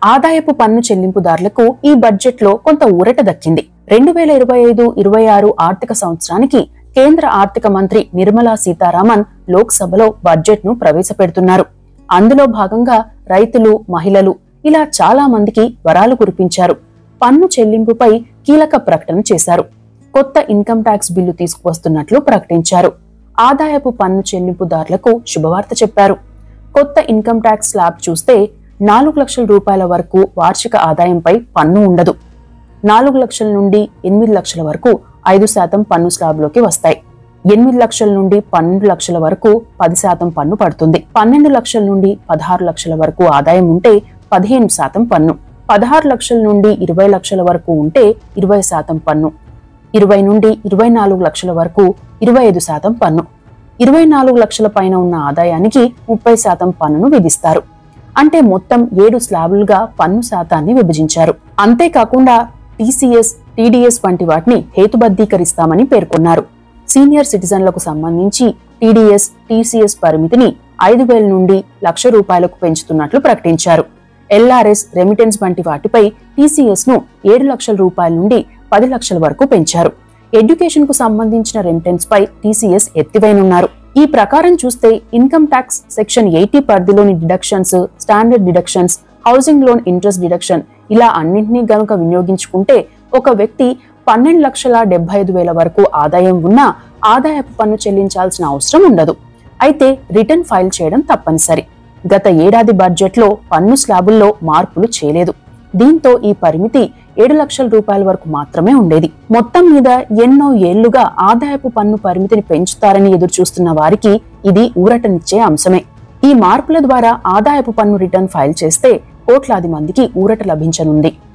ఆదాయపు పన్ను చెల్లింపుదారులకు ఈ బడ్జెట్లో కొంత ఊరట దక్కింది. 2025-26 ఆర్థిక సంవత్సరానికి కేంద్ర ఆర్థిక మంత్రి నిర్మలా సీతారామన్ లోక్సభలో బడ్జెట్ను ప్రవేశపెడుతున్నారు. అందులో భాగంగా రైతులు, మహిళలు ఇలా చాలా మందికి వరాలు కురిపించారు. పన్ను చెల్లింపుపై కీలక ప్రకటన చేశారు. కొత్త ఇన్కమ్ ట్యాక్స్ బిల్లు తీసుకువస్తున్నట్లు ప్రకటించారు. ఆదాయపు పన్ను చెల్లింపుదారులకు శుభవార్త చెప్పారు. కొత్త ఇన్కమ్ ట్యాక్స్ స్లాబ్ చూస్తే 4 లక్షల రూపాయల వరకు వార్షిక ఆదాయంపై పన్ను ఉండదు. 4 లక్షల నుండి 8 లక్షల వరకు 5% పన్ను స్లాబ్లోకి వస్తాయి. 8 లక్షల నుండి 12 లక్షల వరకు 10% పన్ను పడుతుంది. 12 లక్షల నుండి 16 లక్షల వరకు ఆదాయం ఉంటే 15% పన్ను. 16 లక్షల నుండి 20 లక్షల వరకు ఉంటే 20% పన్ను. 20 నుండి 24 లక్షల వరకు 25% పన్ను. 24 లక్షల పైన ఉన్న ఆదాయానికి 30% పన్నును విధిస్తారు. అంటే మొత్తం 7 స్లాబులుగా పన్ను శాతాన్ని విభజించారు. అంతేకాకుండా టీసీఎస్, టీడీఎస్ వంటి వాటిని హేతుబద్ధీకరిస్తామని పేర్కొన్నారు. సీనియర్ సిటిజన్లకు సంబంధించి టీడీఎస్, టీసీఎస్ పరిమితిని 5,000 నుండి 1,00,000 రూపాయలకు పెంచుతున్నట్లు ప్రకటించారు. ఎల్ఆర్ఎస్, రెమిటెన్స్ వంటి వాటిపై టీసీఎస్ ను 7 లక్షల రూపాయల నుండి 10 లక్షల వరకు పెంచారు. ఎడ్యుకేషన్ కు సంబంధించిన రెమిటెన్స్ పై టీసీఎస్ ఎత్తివేయనున్నారు. ఈ ప్రకారం చూస్తే ఇన్కమ్ ట్యాక్స్ సెక్షన్ 80 పరిధిలోని deductions, standard deductions, housing loan interest deduction ఇలా అన్నింటినీ గనుక వినియోగించుకుంటే ఒక వ్యక్తి 12,75,000 వరకు ఆదాయం ఉన్నా ఆదాయపు పన్ను చెల్లించాల్సిన అవసరం ఉండదు. అయితే రిటర్న్ ఫైల్ చేయడం తప్పనిసరి. గత ఏడాది బడ్జెట్లో పన్ను స్లాబుల్లో మార్పులు చేయలేదు. దీంతో ఈ పరిమితి 7 లక్షల రూపాయల వరకు మాత్రమే ఉండేది. మొత్తం మీద ఎన్నో ఏళ్లుగా ఆదాయపు పన్ను పరిమితిని పెంచుతారని ఎదురుచూస్తున్న వారికి ఇది ఊరటనిచ్చే అంశమే. ఈ మార్పుల ద్వారా ఆదాయపు పన్ను రిటర్న్ ఫైల్ చేస్తే కోట్లాది మందికి ఊరట లభించనుంది.